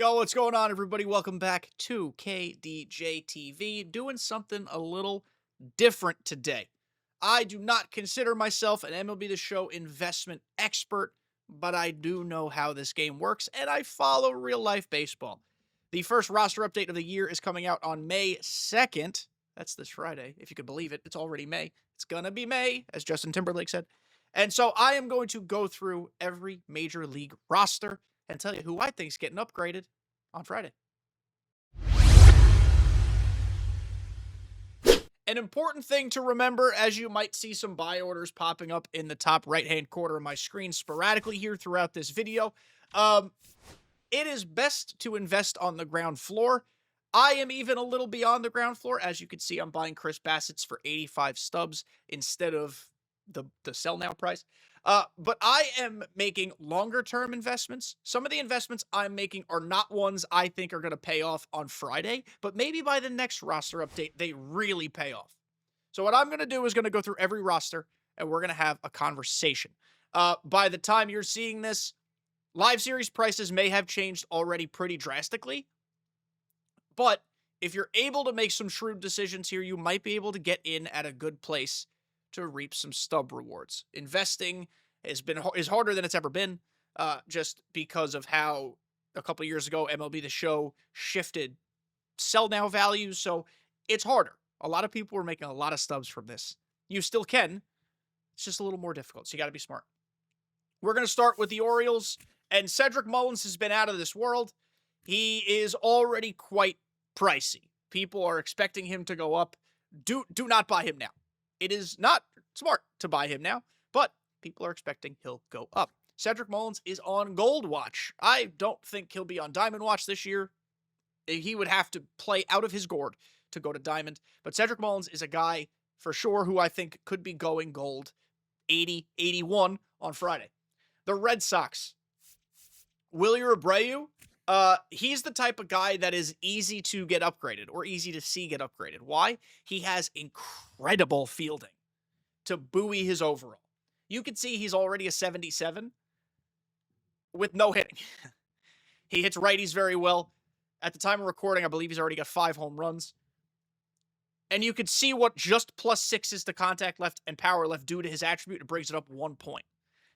Yo, what's going on, everybody? Welcome back to kdjTV. Doing something a little different today. I do not consider myself an MLB The Show investment expert, but I do know how this game works, and I follow real-life baseball. The first roster update of the year is coming out on May 2nd. That's this Friday, if you could believe it. It's already May. It's gonna be May, as Justin Timberlake said. And so I am going to go through every major league roster and tell you who I think is getting upgraded on Friday. An important thing to remember, as you might see some buy orders popping up in the top right-hand corner of my screen sporadically here throughout this video, it is best to invest on the ground floor. I am even a little beyond the ground floor. As you can see, I'm buying Chris Bassett's for 85 stubs instead of the sell now price. But I am making longer-term investments. Some of the investments I'm making are not ones I think are going to pay off on Friday, but maybe by the next roster update, they really pay off. So what I'm going to do is going to go through every roster, and we're going to have a conversation. By the time you're seeing this, live series prices may have changed already pretty drastically, but if you're able to make some shrewd decisions here, you might be able to get in at a good place to reap some stub rewards. Investing is harder than it's ever been, just because of how a couple years ago MLB The Show shifted sell now values, so it's harder. A lot of people are making a lot of stubs from this. You still can. It's just a little more difficult, so you got to be smart. We're going to start with the Orioles, and Cedric Mullins has been out of this world. He is already quite pricey. People are expecting him to go up. Do not buy him now. It is not smart to buy him now, but people are expecting he'll go up. Cedric Mullins is on Gold Watch. I don't think he'll be on Diamond Watch this year. He would have to play out of his gourd to go to Diamond, but Cedric Mullins is a guy for sure who I think could be going gold 80, 81 on Friday. The Red Sox. Wilyer Abreu. He's the type of guy that is easy to get upgraded or easy to see get upgraded. Why? He has incredible fielding to buoy his overall. You can see he's already a 77 with no hitting. He hits righties very well. At the time of recording, I believe he's already got 5 home runs. And you could see what just +6s to contact left and power left do to his attribute. It brings it up 1 point.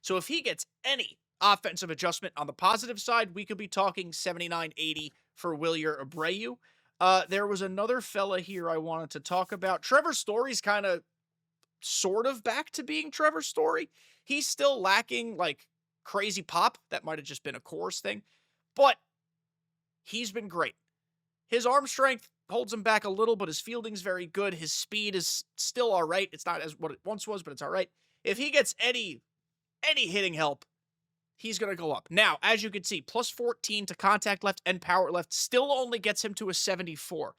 So if he gets any offensive adjustment on the positive side, we could be talking 79, 80 for Wilyer Abreu. There was another fella here I wanted to talk about. Trevor Story's kind of sort of back to being Trevor Story. He's still lacking like crazy pop. That might have just been a Coors thing, but he's been great. His arm strength holds him back a little, but his fielding's very good. His speed is still all right. It's not as what it once was, but it's all right. If he gets any hitting help, he's going to go up. Now, as you can see, +14 to contact left and power left still only gets him to a 74.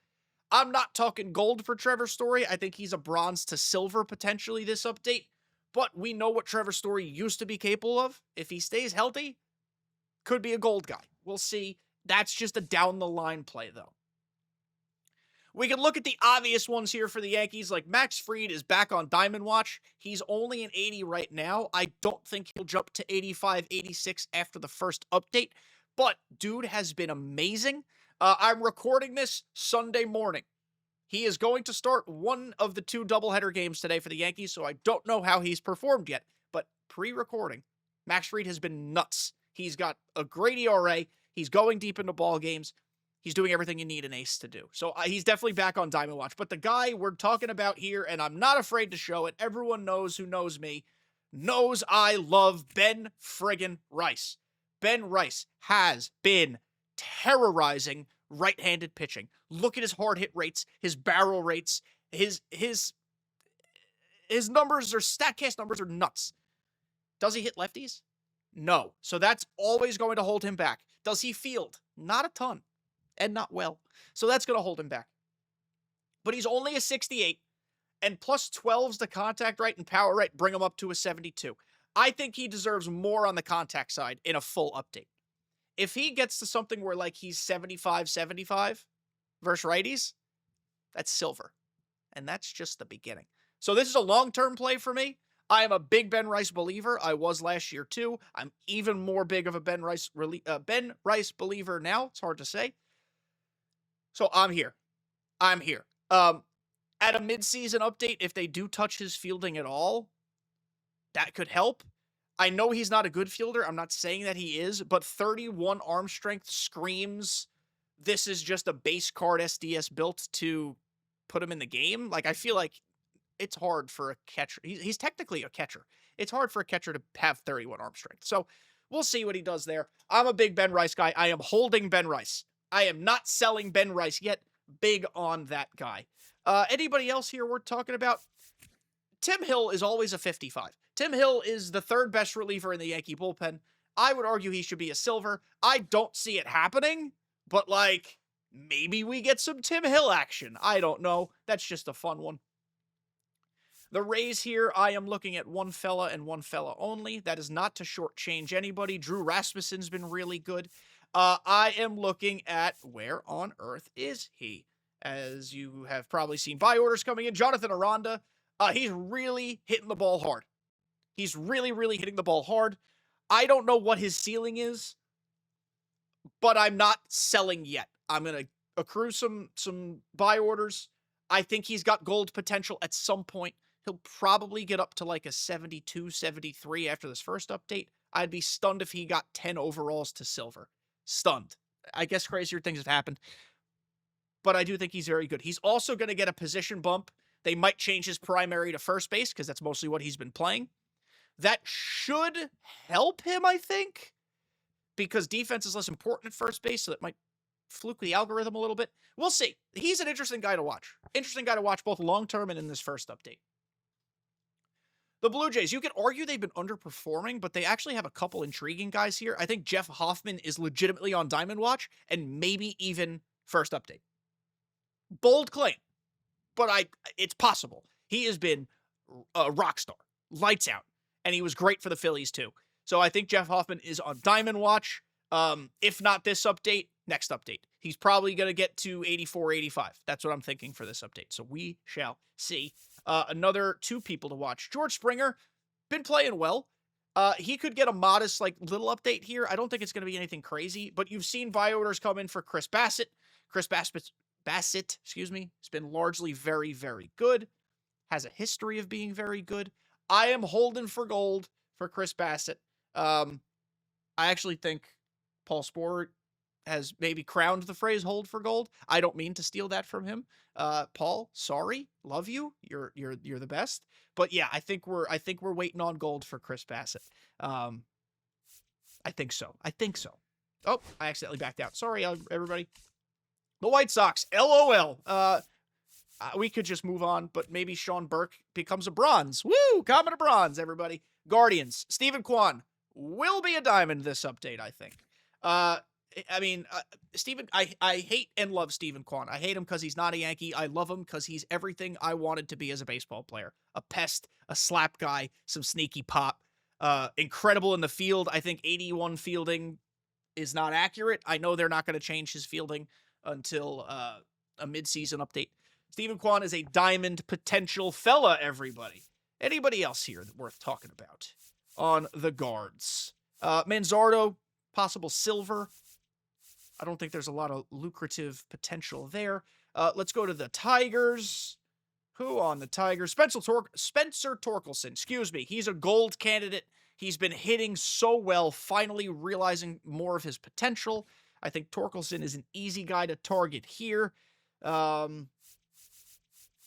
I'm not talking gold for Trevor Story. I think he's a bronze to silver potentially this update, but we know what Trevor Story used to be capable of. If he stays healthy, could be a gold guy. We'll see. That's just a down-the-line play, though. We can look at the obvious ones here for the Yankees, like Max Fried is back on Diamond Watch. He's only an 80 right now. I don't think he'll jump to 85, 86 after the first update, but dude has been amazing. I'm recording this Sunday morning. He is going to start one of the 2 doubleheader games today for the Yankees, so I don't know how he's performed yet, but pre-recording, Max Fried has been nuts. He's got a great ERA. He's going deep into ball games. He's doing everything you need an ace to do. So he's definitely back on Diamond Watch. But the guy we're talking about here, and I'm not afraid to show it, everyone knows who knows me, knows I love Ben friggin' Rice. Ben Rice has been terrorizing right-handed pitching. Look at his hard hit rates, his barrel rates, his numbers are StatCast numbers are nuts. Does he hit lefties? No. So that's always going to hold him back. Does he field? Not a ton. And not well. So that's going to hold him back. But he's only a 68, and +12s to contact right and power right bring him up to a 72. I think he deserves more on the contact side in a full update. If he gets to something where like he's 75-75 versus righties, that's silver. And that's just the beginning. So this is a long-term play for me. I am a big Ben Rice believer. I was last year too. I'm even more big of a Ben Rice believer now. It's hard to say. So I'm here. I'm here. At a midseason update, if they do touch his fielding at all, that could help. I know he's not a good fielder. I'm not saying that he is, but 31 arm strength screams this is just a base card SDS built to put him in the game. Like, I feel like it's hard for a catcher. He's technically a catcher. It's hard for a catcher to have 31 arm strength. So we'll see what he does there. I'm a big Ben Rice guy. I am holding Ben Rice. I am not selling Ben Rice yet. Big on that guy. Anybody else here worth talking about? Tim Hill is always a 55. Tim Hill is the third best reliever in the Yankee bullpen. I would argue he should be a silver. I don't see it happening, but like, maybe we get some Tim Hill action. I don't know. That's just a fun one. The Rays here, I am looking at one fella and one fella only. That is not to shortchange anybody. Drew Rasmussen's been really good. I am looking at where on earth is he? As you have probably seen buy orders coming in, Jonathan Aranda, he's really hitting the ball hard. He's really, really hitting the ball hard. I don't know what his ceiling is, but I'm not selling yet. I'm going to accrue some buy orders. I think he's got gold potential at some point. He'll probably get up to like a 72, 73 after this first update. I'd be stunned if he got 10 overalls to silver. Stunned. I guess crazier things have happened. But I do think he's very good. He's also going to get a position bump. They might change his primary to first base because that's mostly what he's been playing. That should help him, I think, because defense is less important at first base, so that might fluke the algorithm a little bit. We'll see. He's an interesting guy to watch. Interesting guy to watch both long-term and in this first update. The Blue Jays, you could argue they've been underperforming, but they actually have a couple intriguing guys here. I think Jeff Hoffman is legitimately on Diamond Watch and maybe even first update. Bold claim, but it's possible. He has been a rock star, lights out, and he was great for the Phillies too. So I think Jeff Hoffman is on Diamond Watch. If not this update, next update. He's probably going to get to 84, 85. That's what I'm thinking for this update. So we shall see. Another two people to watch. George Springer, been playing well. He could get a modest, like, little update here. I don't think it's going to be anything crazy, but you've seen buy orders come in for Chris Bassett. Bassett, excuse me, has been largely very, very good. Has a history of being very good. I am holding for gold for Chris Bassett. I actually think Paul Sporer has maybe crowned the phrase "hold for gold." I don't mean to steal that from him. Paul, sorry, love you. You're the best. But yeah, I think we're waiting on gold for Chris Bassett. I think so. Oh, I accidentally backed out. Sorry, everybody. The White Sox, LOL. We could just move on, but maybe Sean Burke becomes a bronze. Woo! Comet of bronze, everybody. Guardians, Stephen Kwan will be a diamond this update, I think. Stephen, I hate and love Stephen Kwan. I hate him because he's not a Yankee. I love him because he's everything I wanted to be as a baseball player. A pest, a slap guy, some sneaky pop. Incredible in the field. I think 81 fielding is not accurate. I know they're not going to change his fielding until a midseason update. Stephen Kwan is a diamond potential fella, everybody. Anybody else here worth talking about on the guards? Manzardo, possible silver. I don't think there's a lot of lucrative potential there. Let's go to the Tigers. Who on the Tigers? Spencer Torkelson, excuse me. He's a gold candidate. He's been hitting so well, finally realizing more of his potential. I think Torkelson is an easy guy to target here. And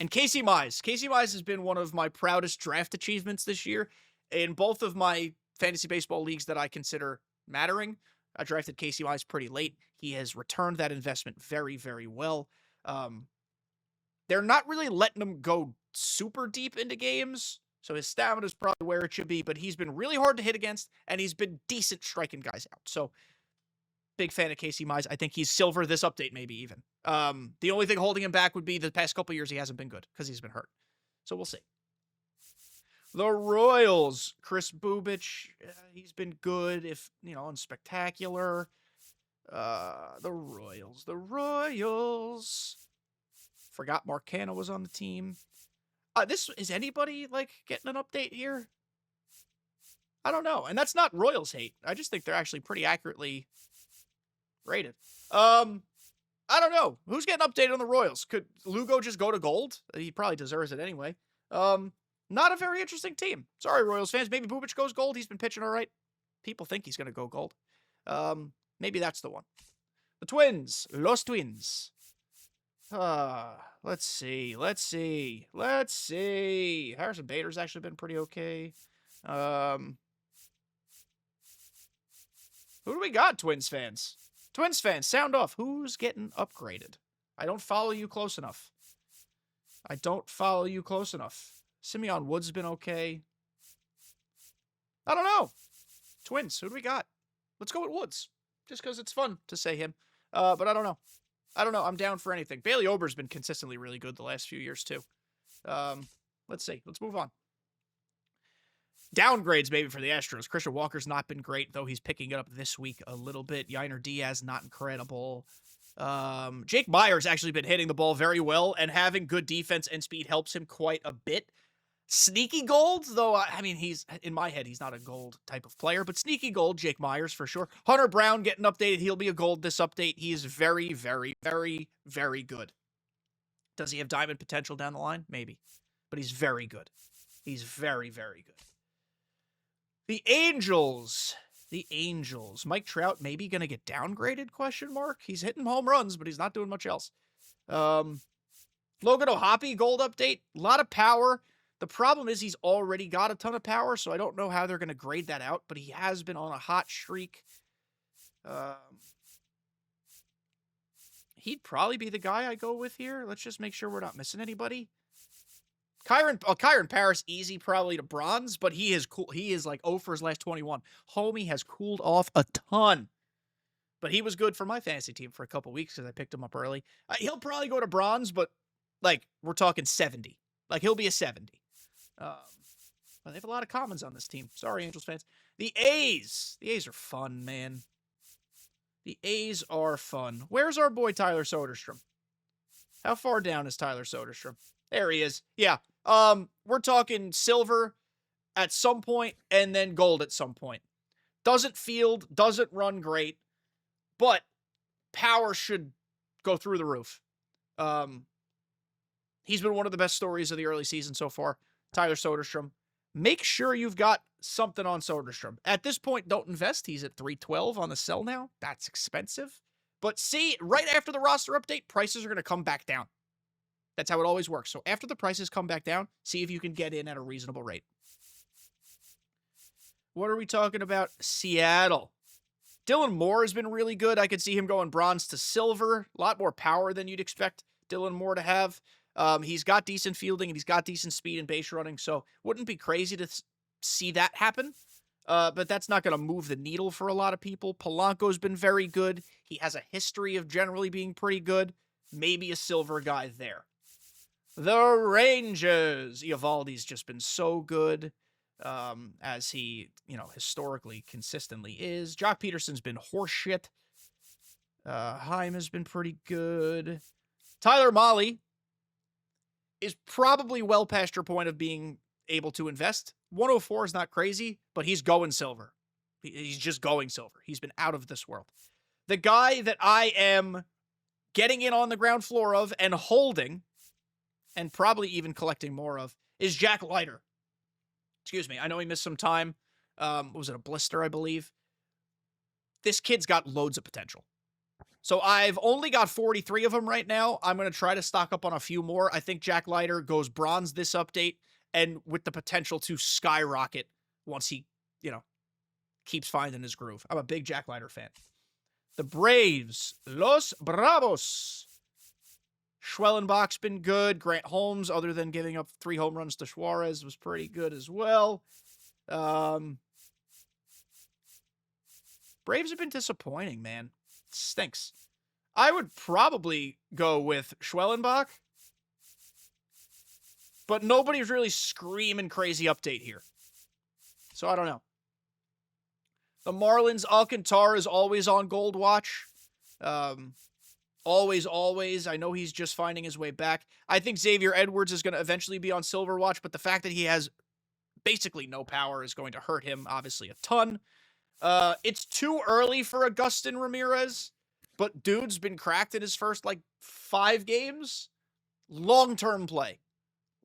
Casey Mize. Casey Mize has been one of my proudest draft achievements this year. In both of my fantasy baseball leagues that I consider mattering, I drafted Casey Mize pretty late. He has returned that investment very, very well. They're not really letting him go super deep into games, so his stamina is probably where it should be, but he's been really hard to hit against, and he's been decent striking guys out. So, big fan of Casey Mize. I think he's silver this update, maybe even. The only thing holding him back would be the past couple years he hasn't been good, because he's been hurt. So, we'll see. The Royals, Chris Bubich, he's been good, if, unspectacular. The Royals. Forgot Mark Canha was on the team. Is anybody, getting an update here? I don't know. And that's not Royals hate. I just think they're actually pretty accurately rated. I don't know. Who's getting updated on the Royals? Could Lugo just go to gold? He probably deserves it anyway. Not a very interesting team. Sorry, Royals fans. Maybe Bubic goes gold. He's been pitching all right. People think he's going to go gold. Maybe that's the one. The Twins. Los Twins. Let's see. Harrison Bader's actually been pretty okay. Who do we got, Twins fans? Twins fans, sound off. Who's getting upgraded? I don't follow you close enough. Simeon Wood's been okay. I don't know. Twins, who do we got? Let's go with Woods. Just because it's fun to say him. But I don't know. I'm down for anything. Bailey Ober's been consistently really good the last few years, too. Let's see. Let's move on. Downgrades, maybe, for the Astros. Christian Walker's not been great, though he's picking it up this week a little bit. Yainer Diaz, not incredible. Jake Meyer's actually been hitting the ball very well, and having good defense and speed helps him quite a bit. Sneaky gold, though, I mean, he's, in my head, he's not a gold type of player, but sneaky gold, Jake Meyers, for sure. Hunter Brown getting updated. He'll be a gold this update. He is very, very, very, very good. Does he have diamond potential down the line? Maybe. But he's very good. He's very, very good. The Angels. Mike Trout maybe going to get downgraded, question mark? He's hitting home runs, but he's not doing much else. Logan O'Hoppe, gold update. A lot of power. The problem is he's already got a ton of power, so I don't know how they're going to grade that out, but he has been on a hot streak. He'd probably be the guy I go with here. Let's just make sure we're not missing anybody. Kyron Paris, easy probably to bronze, but he is cool. He is like 0 for his last 21. Homie has cooled off a ton, but he was good for my fantasy team for a couple weeks because I picked him up early. He'll probably go to bronze, but like we're talking 70. Like he'll be a 70. They have a lot of commons on this team. Sorry, Angels fans. The A's. The A's are fun, man. The A's are fun. Where's our boy Tyler Soderstrom? How far down is Tyler Soderstrom? There he is. Yeah. We're talking silver at some point and then gold at some point. Doesn't field, doesn't run great, but power should go through the roof. He's been one of the best stories of the early season so far. Tyler Soderstrom. Make sure you've got something on Soderstrom. At this point, don't invest. He's at $312 on the sell now. That's expensive. But see, right after the roster update, prices are going to come back down. That's how it always works. So after the prices come back down, see if you can get in at a reasonable rate. What are we talking about? Seattle. Dylan Moore has been really good. I could see him going bronze to silver. A lot more power than you'd expect Dylan Moore to have. He's got decent fielding and he's got decent speed and base running, so wouldn't be crazy to see that happen. But that's not going to move the needle for a lot of people. Polanco's been very good. He has a history of generally being pretty good. Maybe a silver guy there. The Rangers. Eovaldi's just been so good, as he, historically, consistently is. Jock Peterson's been horseshit. Heim has been pretty good. Tyler Mahle is probably well past your point of being able to invest. 104 is not crazy, but he's going silver. He's just going silver. He's been out of this world. The guy that I am getting in on the ground floor of and holding, and probably even collecting more of, is Jack Leiter. Excuse me. I know he missed some time. Was it a blister, I believe? This kid's got loads of potential. So I've only got 43 of them right now. I'm going to try to stock up on a few more. I think Jack Leiter goes bronze this update, and with the potential to skyrocket once he, keeps finding his groove. I'm a big Jack Leiter fan. The Braves. Los Bravos. Schwellenbach's been good. Grant Holmes, other than giving up 3 home runs to Suarez, was pretty good as well. Braves have been disappointing, man. Stinks. I would probably go with Schwellenbach, but nobody's really screaming crazy update here. So I don't know. The Marlins, Alcantara is always on gold watch. Always. I know he's just finding his way back. I think Xavier Edwards is going to eventually be on silver watch, but the fact that he has basically no power is going to hurt him, obviously, a ton. It's too early for Agustin Ramirez, but dude's been cracked in his first, like, 5 games. Long-term play.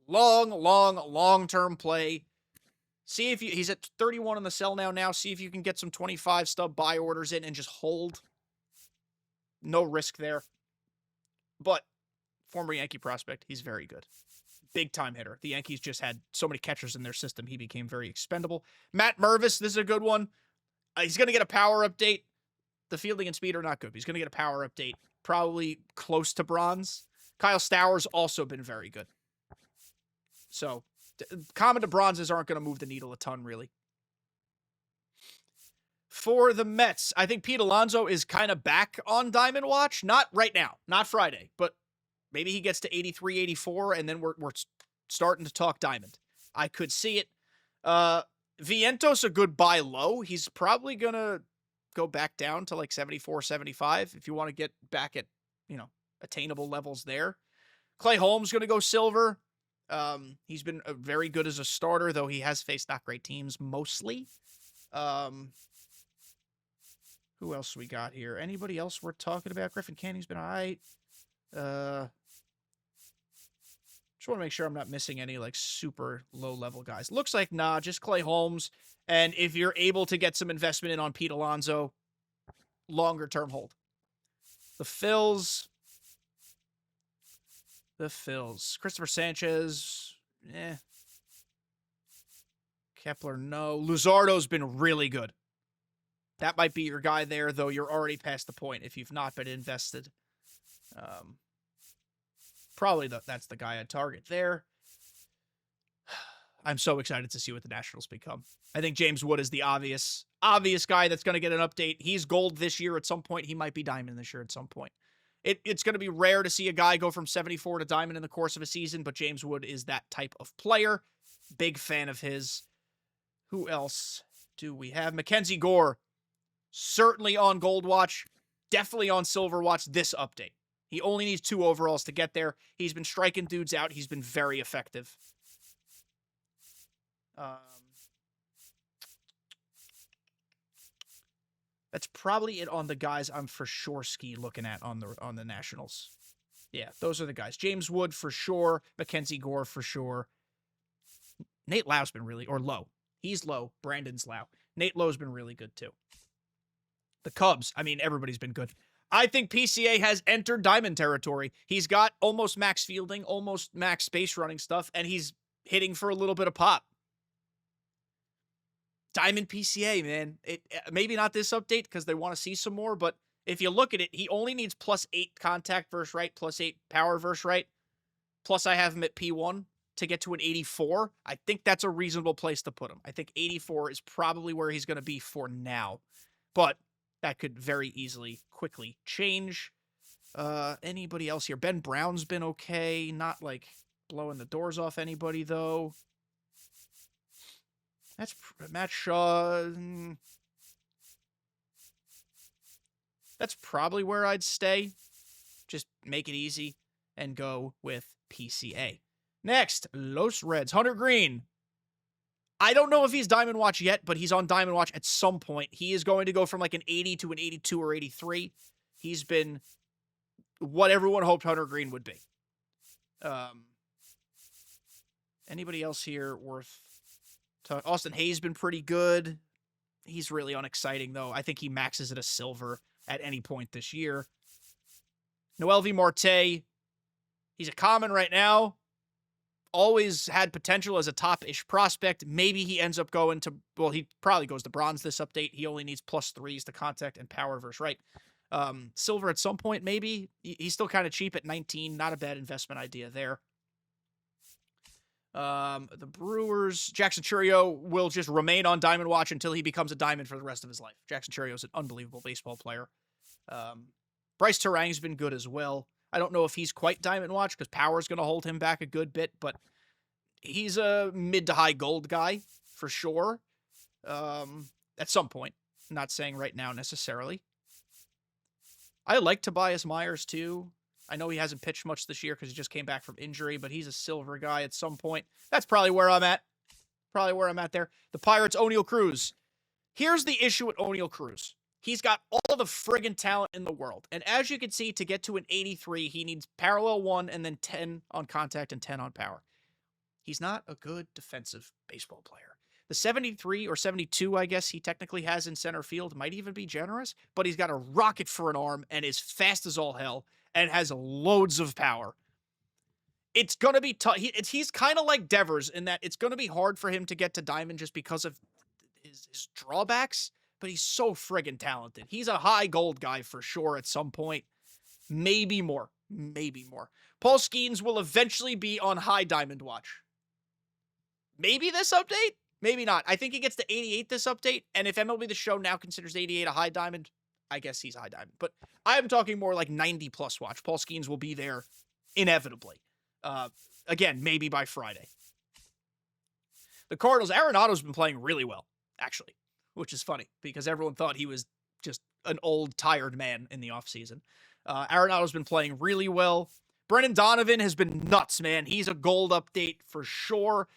Long-term play. See if he's at 31 on the sell now. See if you can get some 25 stub buy orders in and just hold. No risk there. But former Yankee prospect, he's very good. Big time hitter. The Yankees just had so many catchers in their system, he became very expendable. Matt Mervis, this is a good one. He's going to get a power update. The fielding and speed are not good, but he's going to get a power update. Probably close to bronze. Kyle Stowers also been very good. So, common to bronzes aren't going to move the needle a ton, really. For the Mets, I think Pete Alonso is kind of back on Diamond Watch. Not right now, not Friday, but maybe he gets to 83, 84, and then we're starting to talk Diamond. I could see it. Vientos a good buy low. He's probably going to go back down to like 74, 75 if you want to get back at, attainable levels there. Clay Holmes going to go silver. He's been very good as a starter, though he has faced not great teams mostly. Who else we got here? Anybody else we're talking about? Griffin Canning's been all right. Just want to make sure I'm not missing any, like, super low-level guys. Looks like, nah, just Clay Holmes. And if you're able to get some investment in on Pete Alonso, longer-term hold. The Phils. Christopher Sanchez, Kepler, no. Luzardo's been really good. That might be your guy there, though you're already past the point if you've not been invested. Probably that's the guy I'd target there. I'm so excited to see what the Nationals become. I think James Wood is the obvious guy that's going to get an update. He's gold this year at some point. He might be diamond this year at some point. It's going to be rare to see a guy go from 74 to diamond in the course of a season, but James Wood is that type of player. Big fan of his. Who else do we have? Mackenzie Gore, certainly on Gold Watch, definitely on Silver Watch this update. He only needs 2 overalls to get there. He's been striking dudes out. He's been very effective. That's probably it on the guys I'm for sure looking at on the Nationals. Yeah, those are the guys. James Wood for sure. Mackenzie Gore for sure. Nate Lau's been really, or Lowe. He's low. Brandon's Lau. Nate Lowe's been really good too. The Cubs, I mean, everybody's been good. I think PCA has entered diamond territory. He's got almost max fielding, almost max base running stuff, and he's hitting for a little bit of pop. Diamond PCA, man. Maybe not this update because they want to see some more, but if you look at it, he only needs +8 contact versus right, +8 power versus right. Plus I have him at P1 to get to an 84. I think that's a reasonable place to put him. I think 84 is probably where he's going to be for now, but that could very easily, quickly change. Anybody else here? Ben Brown's been okay. Not like blowing the doors off anybody, though. That's Matt Shaw. That's probably where I'd stay. Just make it easy and go with PCA. Next, Los Reds. Hunter Green. I don't know if he's Diamond Watch yet, but he's on Diamond Watch at some point. He is going to go from like an 80 to an 82 or 83. He's been what everyone hoped Hunter Green would be. Anybody else here worth talking? Austin Hayes been pretty good. He's really unexciting, though. I think he maxes at a silver at any point this year. Noelvi Marte. He's a common right now. Always had potential as a top-ish prospect. Maybe he ends up going to, well, he probably goes to bronze this update. He only needs +3s to contact and power versus right. Silver at some point, maybe. He's still kind of cheap at 19. Not a bad investment idea there. The Brewers, Jackson Chourio will just remain on Diamond Watch until he becomes a diamond for the rest of his life. Jackson Chourio is an unbelievable baseball player. Bryce Terang's been good as well. I don't know if he's quite Diamond Watch because power's going to hold him back a good bit, but he's a mid to high gold guy for sure. At some point. I'm not saying right now necessarily. I like Tobias Myers too. I know he hasn't pitched much this year because he just came back from injury, but he's a silver guy at some point. That's probably where I'm at. Probably where I'm at there. The Pirates, O'Neal Cruz. Here's the issue with O'Neal Cruz. He's got all the friggin' talent in the world. And as you can see, to get to an 83, he needs parallel 1 and then 10 on contact and 10 on power. He's not a good defensive baseball player. The 73 or 72, I guess he technically has in center field, might even be generous, but he's got a rocket for an arm and is fast as all hell and has loads of power. It's going to be tough. He's kind of like Devers in that it's going to be hard for him to get to diamond just because of his drawbacks, but he's so friggin' talented. He's a high gold guy for sure at some point. Maybe more. Maybe more. Paul Skeens will eventually be on high diamond watch. Maybe this update? Maybe not. I think he gets to 88 this update, and if MLB The Show now considers 88 a high diamond, I guess he's high diamond. But I am talking more like 90 plus watch. Paul Skeens will be there inevitably. Again, maybe by Friday. The Cardinals, Arenado's been playing really well, actually, which is funny because everyone thought he was just an old, tired man in the offseason. Arenado's been playing really well. Brendan Donovan has been nuts, man. He's a gold update for sure.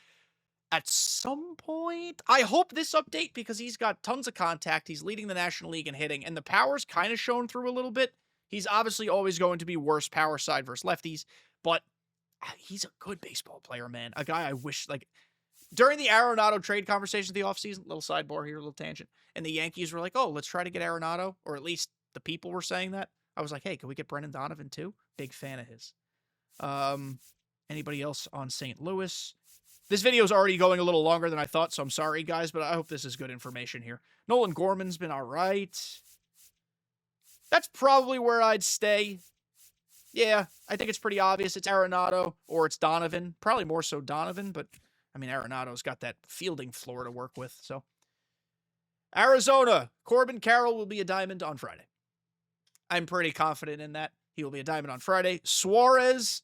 At some point, I hope this update because he's got tons of contact. He's leading the National League in hitting, and the power's kind of shown through a little bit. He's obviously always going to be worse power side versus lefties, but he's a good baseball player, man. A guy I wish, like, during the Arenado trade conversation of the offseason, little sidebar here, little tangent, and the Yankees were like, oh, let's try to get Arenado, or at least the people were saying that. I was like, hey, can we get Brendan Donovan too? Big fan of his. Anybody else on St. Louis? This video is already going a little longer than I thought, so I'm sorry, guys, but I hope this is good information here. Nolan Gorman's been all right. That's probably where I'd stay. Yeah, I think it's pretty obvious. It's Arenado or it's Donovan. Probably more so Donovan, but, I mean, Arenado's got that fielding floor to work with, so. Arizona, Corbin Carroll will be a diamond on Friday. I'm pretty confident in that. He will be a diamond on Friday. Suarez,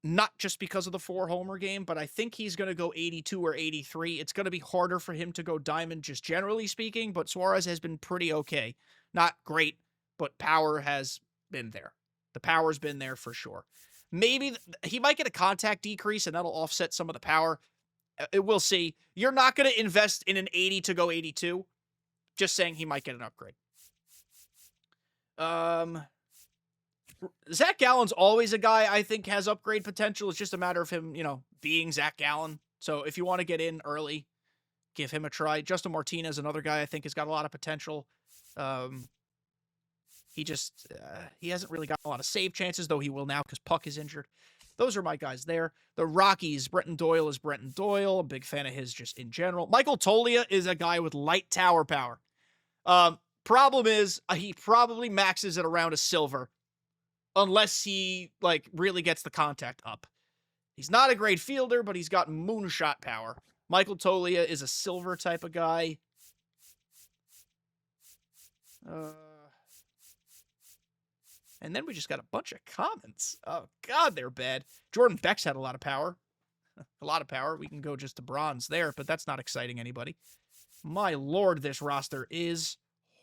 not just because of the 4-homer game, but I think he's going to go 82 or 83. It's going to be harder for him to go diamond, just generally speaking, but Suarez has been pretty okay. Not great, but power has been there. The power's been there for sure. Maybe he might get a contact decrease, and that'll offset some of the power. We'll see. You're not going to invest in an 80 to go 82. Just saying he might get an upgrade. Zach Gallen's always a guy I think has upgrade potential. It's just a matter of him, being Zach Gallen. So if you want to get in early, give him a try. Justin Martinez, another guy I think has got a lot of potential. He hasn't really got a lot of save chances, though he will now because Puck is injured. Those are my guys there. The Rockies, Brenton Doyle is Brenton Doyle. A big fan of his just in general. Michael Toglia is a guy with light tower power. Problem is, he probably maxes at around a silver unless he, really gets the contact up. He's not a great fielder, but he's got moonshot power. Michael Toglia is a silver type of guy. And then we just got a bunch of comments. Oh, God, they're bad. Jordan Beck's had a lot of power. A lot of power. We can go just to bronze there, but that's not exciting anybody. My Lord, this roster is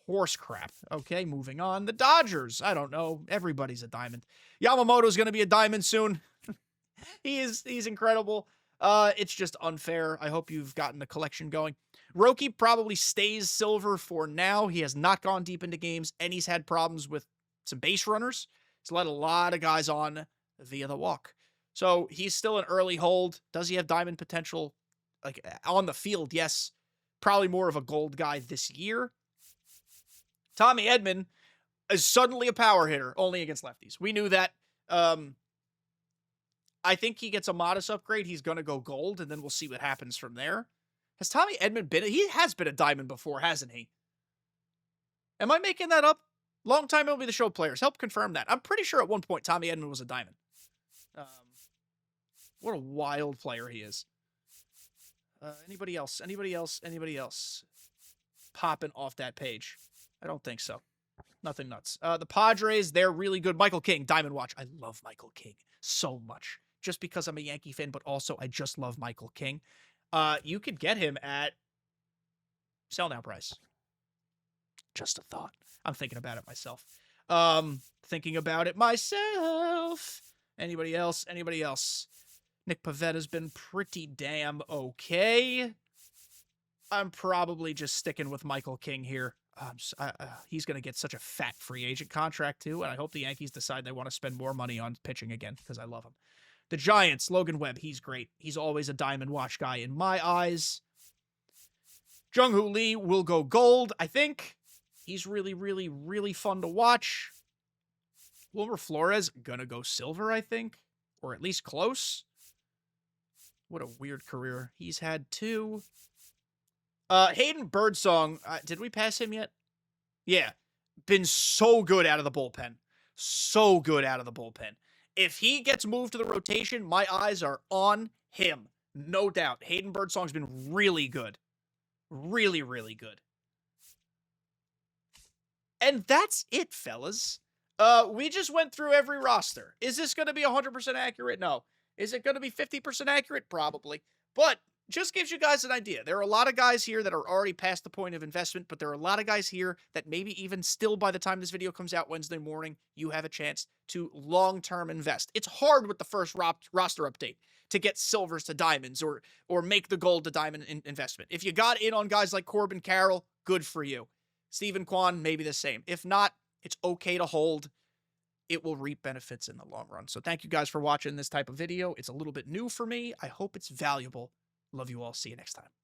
horse crap. Okay, moving on. The Dodgers. I don't know. Everybody's a diamond. Yamamoto's going to be a diamond soon. He's incredible. It's just unfair. I hope you've gotten the collection going. Roki probably stays silver for now. He has not gone deep into games, and he's had problems with some base runners. He's let a lot of guys on via the walk. So he's still an early hold. Does he have diamond potential? On the field, yes. Probably more of a gold guy this year. Tommy Edman is suddenly a power hitter, only against lefties. We knew that. I think he gets a modest upgrade. He's going to go gold, and then we'll see what happens from there. Has Tommy Edman been... He has been a diamond before, hasn't he? Am I making that up? Long time MLB The Show players. Help confirm that. I'm pretty sure at one point Tommy Edman was a diamond. What a wild player he is. Anybody else? Anybody else? Anybody else? Popping off that page. I don't think so. Nothing nuts. The Padres, they're really good. Michael King, Diamond Watch. I love Michael King so much. Just because I'm a Yankee fan, but also I just love Michael King. You could get him at sell now price. Just a thought. I'm thinking about it myself. Thinking about it myself. Anybody else? Anybody else? Nick Pavetta's been pretty damn okay. I'm probably just sticking with Michael King here. He's going to get such a fat free agent contract, too, and I hope the Yankees decide they want to spend more money on pitching again, because I love him. The Giants, Logan Webb, he's great. He's always a diamond wash guy in my eyes. Jung-Hoo Lee will go gold, I think. He's really, really, really fun to watch. Wilmer Flores, gonna go silver, I think. Or at least close. What a weird career he's had, too. Hayden Birdsong, did we pass him yet? Yeah. Been so good out of the bullpen. So good out of the bullpen. If he gets moved to the rotation, my eyes are on him. No doubt. Hayden Birdsong's been really good. Really, really good. And that's it, fellas. We just went through every roster. Is this going to be 100% accurate? No. Is it going to be 50% accurate? Probably. But just gives you guys an idea. There are a lot of guys here that are already past the point of investment, but there are a lot of guys here that maybe even still by the time this video comes out Wednesday morning, you have a chance to long-term invest. It's hard with the first roster update to get silvers to diamonds or make the gold to diamond investment. If you got in on guys like Corbin Carroll, good for you. Stephen Kwan, maybe the same. If not, it's okay to hold. It will reap benefits in the long run. So thank you guys for watching this type of video. It's a little bit new for me. I hope it's valuable. Love you all. See you next time.